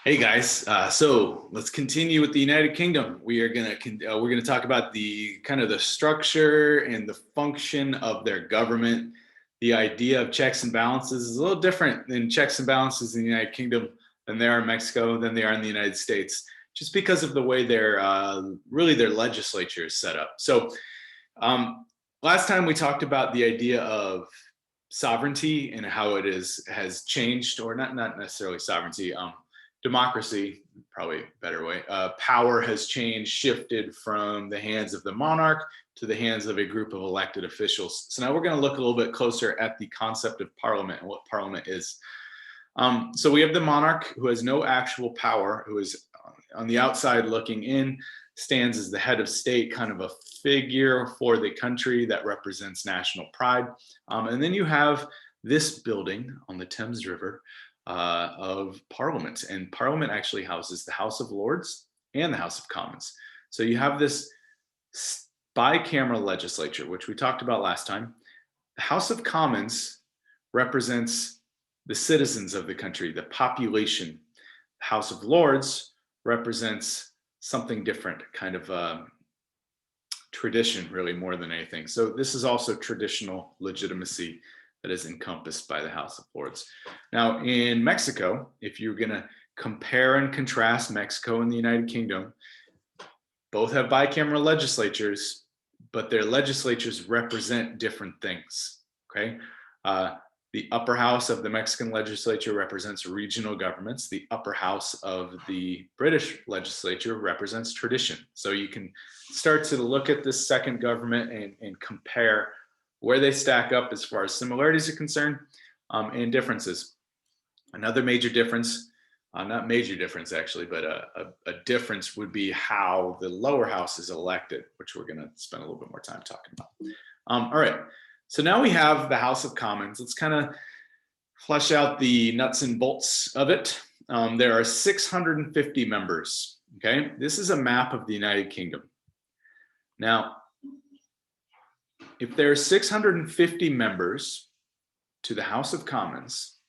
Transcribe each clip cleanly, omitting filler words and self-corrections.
Hey guys, so let's continue with the United Kingdom. We're gonna talk about the kind of the structure and the function of their government. The idea of checks and balances is a little different than checks and balances in the United Kingdom than they are in Mexico than they are in the United States, just because of the way their legislature is set up. So um, last time we talked about the idea of sovereignty and how it is has changed, or not necessarily sovereignty. Democracy, probably a better way. Power has changed, shifted from the hands of the monarch to the hands of a group of elected officials. So now we're going to look a little bit closer at the concept of parliament and what parliament is. So we have the monarch who has no actual power, who is on the outside looking in, stands as the head of state, kind of a figure for the country that represents national pride. And then you have this building on the Thames River of Parliament. And Parliament actually houses the House of Lords and the House of Commons. So you have this bicameral legislature, which we talked about last time. The House of Commons represents the citizens of the country, the population. The House of Lords represents something different, kind of tradition, really, more than anything. So this is also traditional legitimacy that is encompassed by the House of Lords. Now, in Mexico, if you're going to compare and contrast Mexico and the United Kingdom, both have bicameral legislatures, but their legislatures represent different things. Okay. The upper house of the Mexican legislature represents regional governments. The upper house of the British legislature represents tradition. So you can start to look at this second government and compare where they stack up as far as similarities are concerned, and differences. Another major difference, not major difference actually, but a difference would be how the lower house is elected, which we're going to spend a little bit more time talking about. All right, so now we have the House of Commons. Let's kind of flesh out the nuts and bolts of it. There are 650 members. Okay, this is a map of the United Kingdom. Now, if there are 650 members to the House of Commons,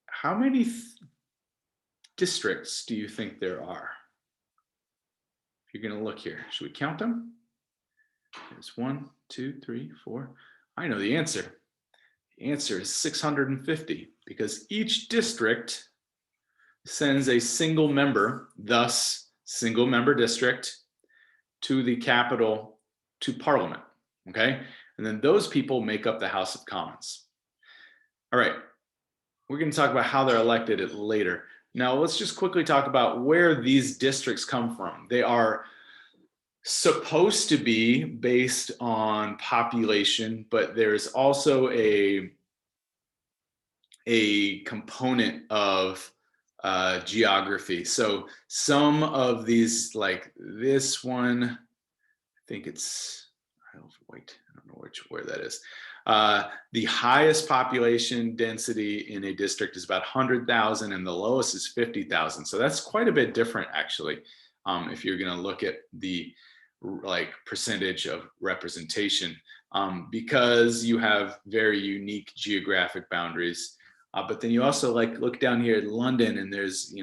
how many districts do you think there are? If you're going to look here, should we count them? There's 1, 2, 3, 4. I know the answer. The answer is 650, because each district sends a single member, thus single member district, to the capital, to Parliament. Okay, and then those people make up the House of Commons. All right, we're going to talk about how they're elected later. Now let's just quickly talk about where these districts come from. They are supposed to be based on population, but there's also a component of geography. So some of these, like this one, I think it's, I don't know where that is. The highest population density in a district is about 100,000 and the lowest is 50,000. So that's quite a bit different actually. If you're going to look at the percentage of representation, because you have very unique geographic boundaries. But then you also look down here at London, and there's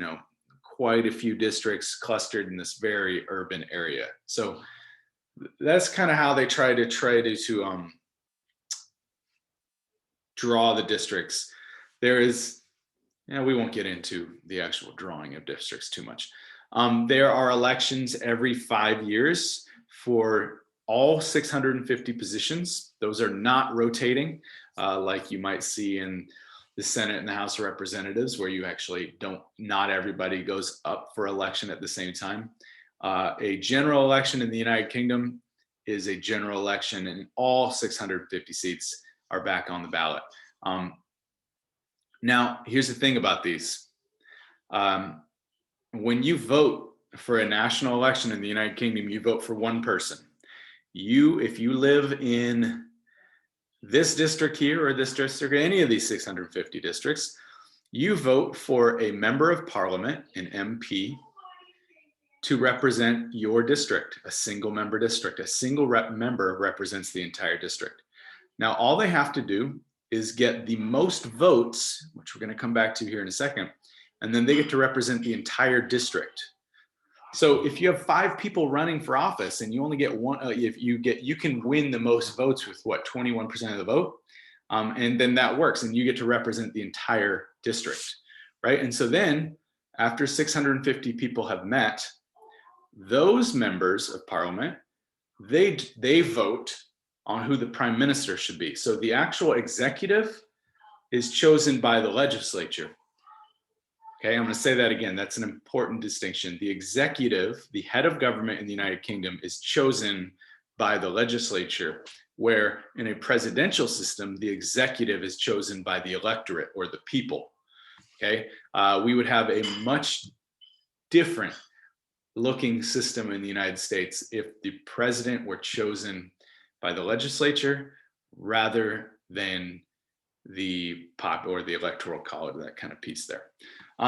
quite a few districts clustered in this very urban area. So that's kind of how they try to draw the districts. There is, we won't get into the actual drawing of districts too much. There are elections every 5 years for all 650 positions. Those are not rotating, like you might see in the Senate and the House of Representatives, where you actually not everybody goes up for election at the same time. A general election in the United Kingdom is a general election, and all 650 seats are back on the ballot. Now, here's the thing about these. When you vote for a national election in the United Kingdom, you vote for one person. If you live in this district here or this district, any of these 650 districts, you vote for a member of parliament, an MP, to represent your district, a single member district. A single member represents the entire district. Now, all they have to do is get the most votes which we're going to come back to here in a second. And then they get to represent the entire district. So if you have 5 people running for office and you only get one, you can win the most votes with what, 21% of the vote. And then that works and you get to represent the entire district, right? And so then after 650 people have met, those members of parliament, they vote on who the prime minister should be. So the actual executive is chosen by the legislature. Okay, I'm going to say that again. That's an important distinction. The executive, the head of government in the United Kingdom, is chosen by the legislature, where in a presidential system, the executive is chosen by the electorate or the people. Okay, we would have a much different looking system in the United States if the president were chosen by the legislature rather than the pop or the electoral college, that kind of piece there.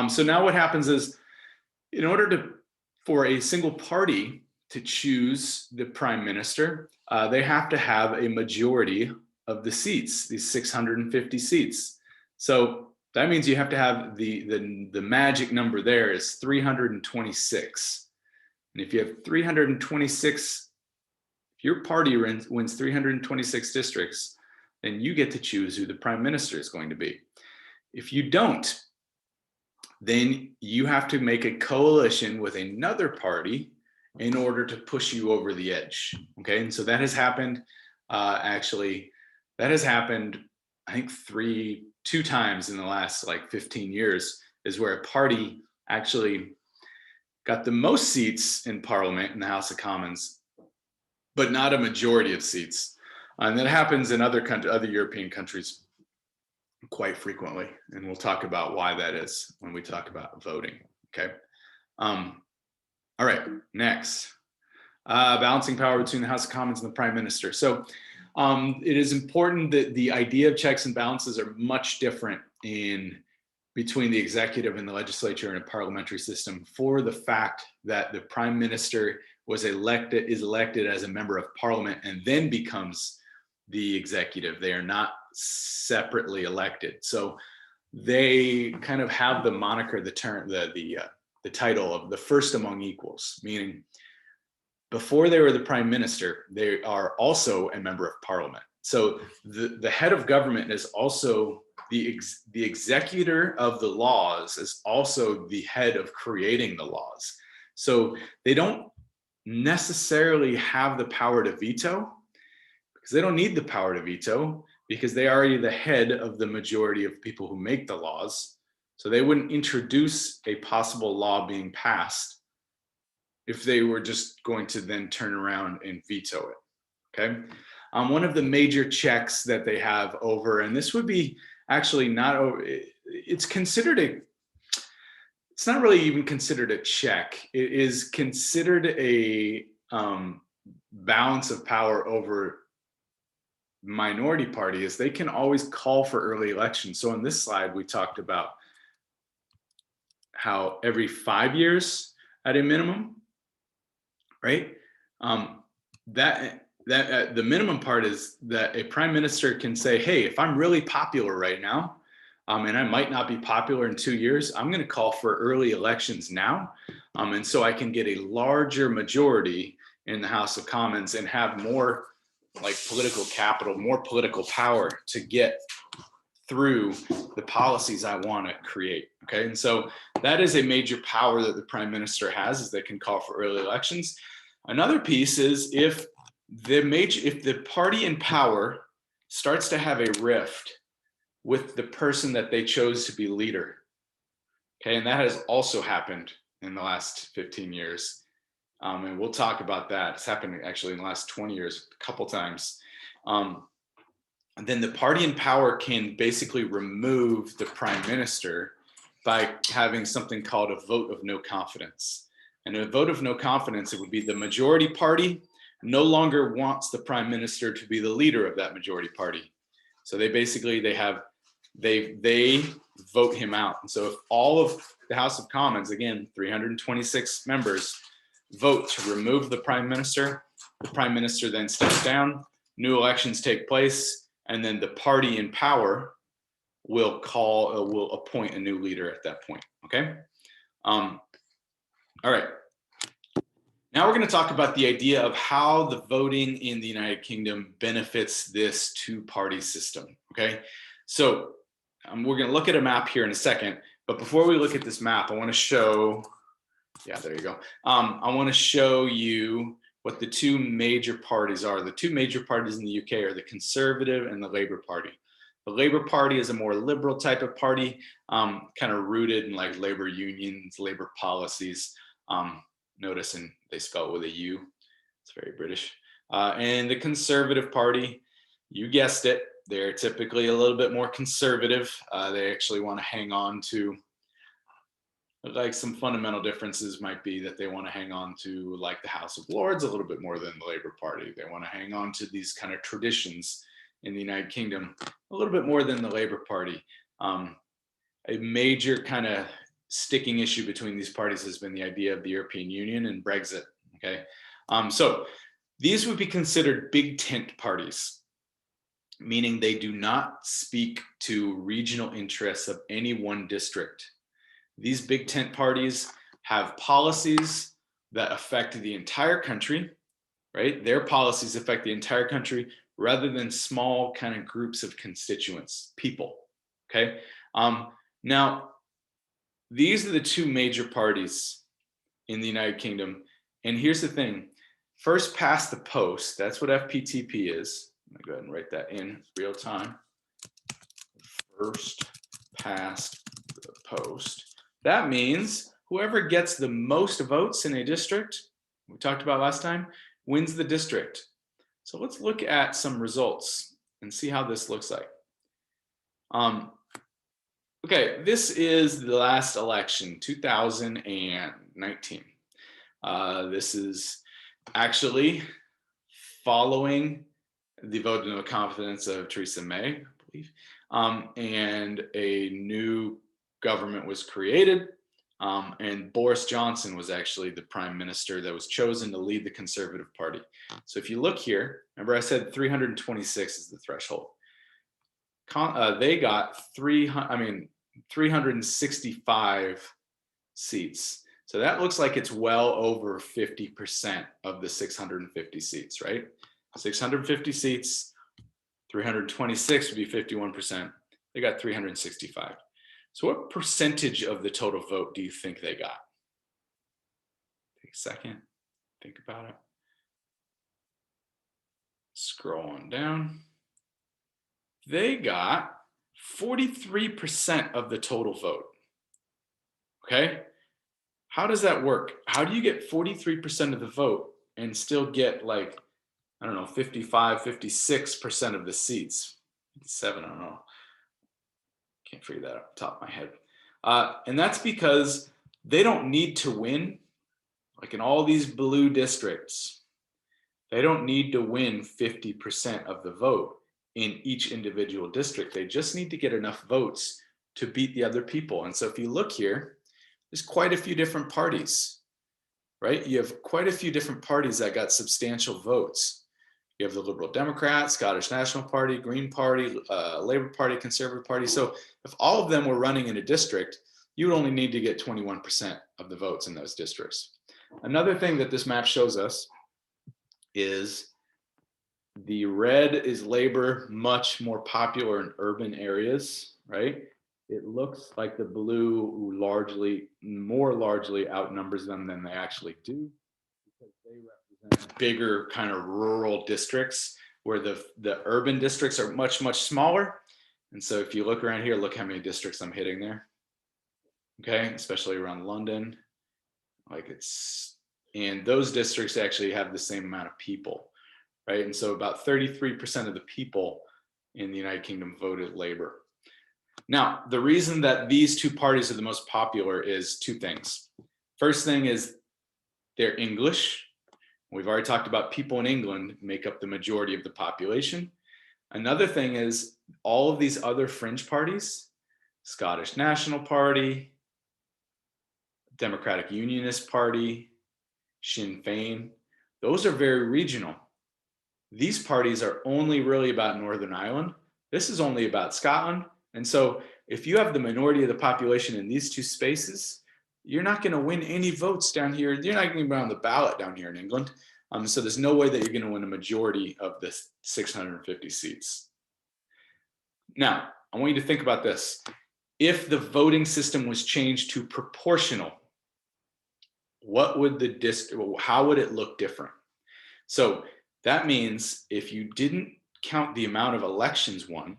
So now what happens is, in order for a single party to choose the prime minister, they have to have a majority of the seats, these 650 seats. So that means you have to have the magic number there is 326. And if you have 326, if your party wins 326 districts, then you get to choose who the prime minister is going to be. If you don't, then you have to make a coalition with another party in order to push you over the edge. Okay, and so that has happened. Actually, that has happened, I think, two times in the last like 15 years, is where a party actually got the most seats in Parliament in the House of Commons, but not a majority of seats. And that happens in other European countries quite frequently, and we'll talk about why that is when we talk about voting. Okay. All right. Next, balancing power between the House of Commons and the Prime Minister. So it is important that the idea of checks and balances are much different between the executive and the legislature in a parliamentary system, for the fact that the Prime Minister is elected as a member of Parliament and then becomes the executive. They are not separately elected. So they kind of have the moniker, the title of the first among equals, meaning before they were the prime minister, they are also a member of parliament. So the head of government is also the executor of the laws, is also the head of creating the laws. So they don't necessarily have the power to veto, because they don't need the power to veto, because they are already the head of the majority of people who make the laws. So they wouldn't introduce a possible law being passed if they were just going to then turn around and veto it. Okay. One of the major checks that they have over, and this would be actually not over, it's not really even considered a check. It is considered a balance of power over minority party, is they can always call for early elections. So in this slide, we talked about how every 5 years at a minimum, right? The minimum part is that a prime minister can say, hey, if I'm really popular right now, and I might not be popular in 2 years, I'm going to call for early elections now. And so I can get a larger majority in the House of Commons and have more like political capital, more political power to get through the policies I want to create. Okay. And so that is a major power that the prime minister has, is they can call for early elections. Another piece is if the party in power starts to have a rift with the person that they chose to be leader. Okay. And that has also happened in the last 15 years. And we'll talk about that. It's happened actually in the last 20 years, a couple times. And then the party in power can basically remove the prime minister by having something called a vote of no confidence. And a vote of no confidence, it would be the majority party no longer wants the prime minister to be the leader of that majority party. So they vote him out. And so if all of the House of Commons, again, 326 members, vote to remove the prime minister then steps down, new elections take place, and then the party in power will appoint a new leader at that point. Okay. All right. Now we're going to talk about the idea of how the voting in the United Kingdom benefits this two-party system. Okay. So we're going to look at a map here in a second, but before we look at this map, I want to show, yeah, there you go. I want to show you what the two major parties are. The two major parties in the UK are the Conservative and the Labour Party. The Labour Party is a more liberal type of party, kind of rooted in like labor unions, labor policies. Notice they spell it with a U. It's very British. And the Conservative Party, you guessed it, they're typically a little bit more conservative. They actually want to hang on to, like, some fundamental differences might be that they want to hang on to, like, the House of Lords a little bit more than the Labour Party. They want to hang on to these kind of traditions in the United Kingdom a little bit more than the Labour Party. A major kind of sticking issue between these parties has been the idea of the European Union and Brexit. Okay, so these would be considered big tent parties, meaning they do not speak to regional interests of any one district. These big tent parties have policies that affect the entire country, right? Their policies affect the entire country rather than small kind of groups of constituents, people, okay? Now, these are the two major parties in the United Kingdom. And here's the thing, first past the post, that's what FPTP is. I'm gonna go ahead and write that in real time. First past the post. That means whoever gets the most votes in a district, we talked about last time, wins the district. So let's look at some results and see how this looks like. Okay, this is the last election, 2019. This is actually following the vote of no confidence of Theresa May, I believe, and a new government was created, and Boris Johnson was actually the prime minister that was chosen to lead the Conservative Party. So if you look here, remember I said 326 is the threshold. They got 365 seats. So that looks like it's well over 50% of the 650 seats, right? 650 seats, 326 would be 51%. They got 365. So what percentage of the total vote do you think they got? Take a second, think about it. Scroll on down. They got 43% of the total vote. Okay? How does that work? How do you get 43% of the vote and still get, like, I don't know, 55, 56% of the seats? 57, I don't know. Can't figure that out off the top of my head. And that's because they don't need to win. Like in all these blue districts, they don't need to win 50% of the vote in each individual district. They just need to get enough votes to beat the other people. And so if you look here, there's quite a few different parties, right? You have quite a few different parties that got substantial votes. You have the Liberal Democrat, Scottish National Party, Green Party, Labour Party, Conservative Party. So if all of them were running in a district, you would only need to get 21% of the votes in those districts. Another thing that this map shows us is the red is Labour, much more popular in urban areas, right? It looks like the blue more largely outnumbers them than they actually do, because they represent bigger kind of rural districts where the urban districts are much, much smaller. And so if you look around here, look how many districts I'm hitting there. Okay, especially around London. And those districts actually have the same amount of people, right? And so about 33% of the people in the United Kingdom voted Labour. Now, the reason that these two parties are the most popular is two things. First thing is they're English. We've already talked about people in England make up the majority of the population. Another thing is all of these other fringe parties, Scottish National Party, Democratic Unionist Party, Sinn Féin, those are very regional. These parties are only really about Northern Ireland. This is only about Scotland, And so if you have the minority of the population in these two spaces, you're not going to win any votes down here. You're not going to be on the ballot down here in England. So there's no way that you're going to win a majority of the 650 seats. Now, I want you to think about this. If the voting system was changed to proportional, what would how would it look different? So that means if you didn't count the amount of elections won,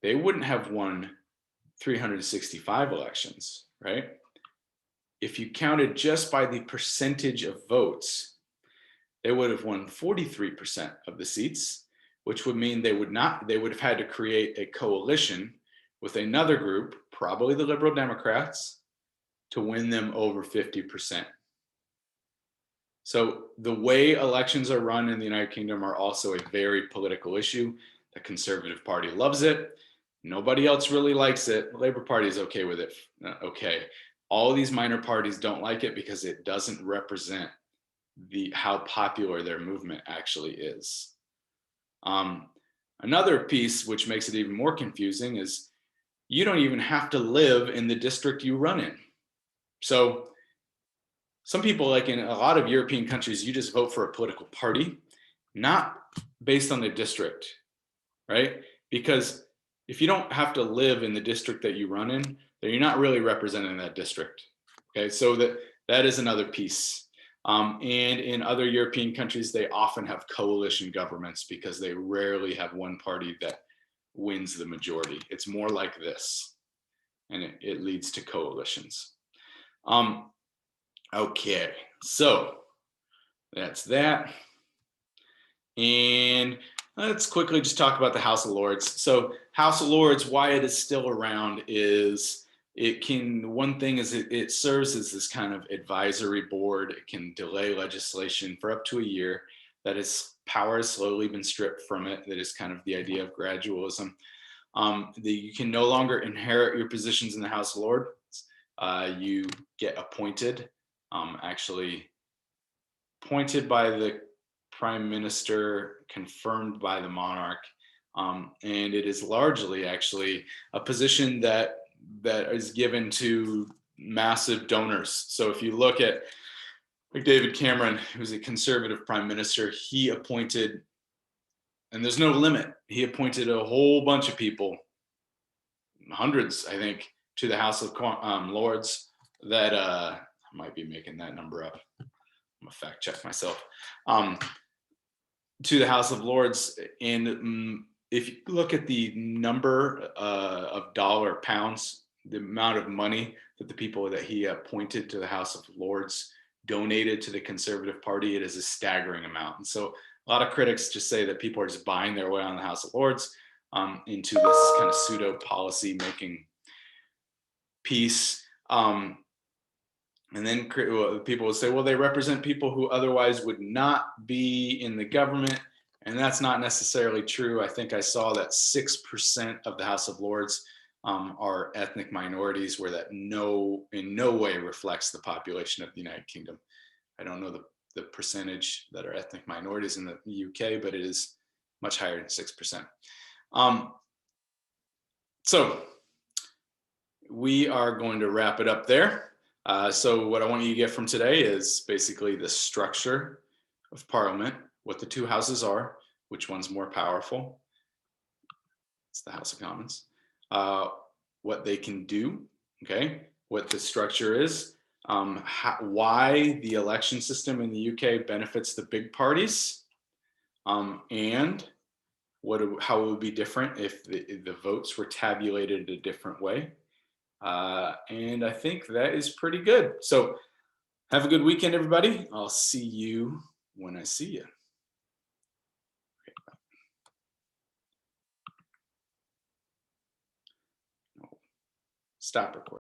they wouldn't have won 365 elections, right? If you counted just by the percentage of votes, they would have won 43% of the seats, which would mean they would have had to create a coalition with another group, probably the Liberal Democrats, to win them over 50%. So the way elections are run in the United Kingdom are also a very political issue. The Conservative Party loves it. Nobody else really likes it. The Labour Party is okay with it. Okay. All these minor parties don't like it because it doesn't represent how popular their movement actually is. Another piece which makes it even more confusing is you don't even have to live in the district you run in. So some people, like in a lot of European countries, you just vote for a political party, not based on the district, right? Because if you don't have to live in the district that you run in, then you're not really representing that district. Okay, so that is another piece. And in other European countries, they often have coalition governments because they rarely have one party that wins the majority. It's more like this, and it leads to coalitions. Okay, so that's that. And let's quickly just talk about the House of Lords. So House of Lords, why it is still around is one thing is it serves as this kind of advisory board. It can delay legislation for up to a year. That is, power has slowly been stripped from it. That is kind of the idea of gradualism. You can no longer inherit your positions in the House of Lords. You get appointed, actually appointed by the Prime Minister, confirmed by the monarch, and it is largely actually a position that is given to massive donors. So if you look at like David Cameron, who's a conservative prime minister, he appointed, and there's no limit, he appointed a whole bunch of people, hundreds, I think, to the House of Lords that I might be making that number up. I'm gonna fact check myself. To the House of Lords, and if you look at the number of pounds, the amount of money that the people that he appointed to the House of Lords donated to the Conservative Party, it is a staggering amount. And so a lot of critics just say that people are just buying their way on the House of Lords into this kind of pseudo policy making piece. And then people will say, well, they represent people who otherwise would not be in the government. And that's not necessarily true. I think I saw that 6% of the House of Lords are ethnic minorities, where that in no way reflects the population of the United Kingdom. I don't know the percentage that are ethnic minorities in the UK, but it is much higher than 6%. So we are going to wrap it up there. So what I want you to get from today is basically the structure of Parliament, what the two houses are, which one's more powerful. It's the House of Commons. What they can do, okay, what the structure is, why the election system in the UK benefits the big parties, and how it would be different if the votes were tabulated a different way. And I think that is pretty good. So have a good weekend, everybody. I'll see you when I see you. Stop recording.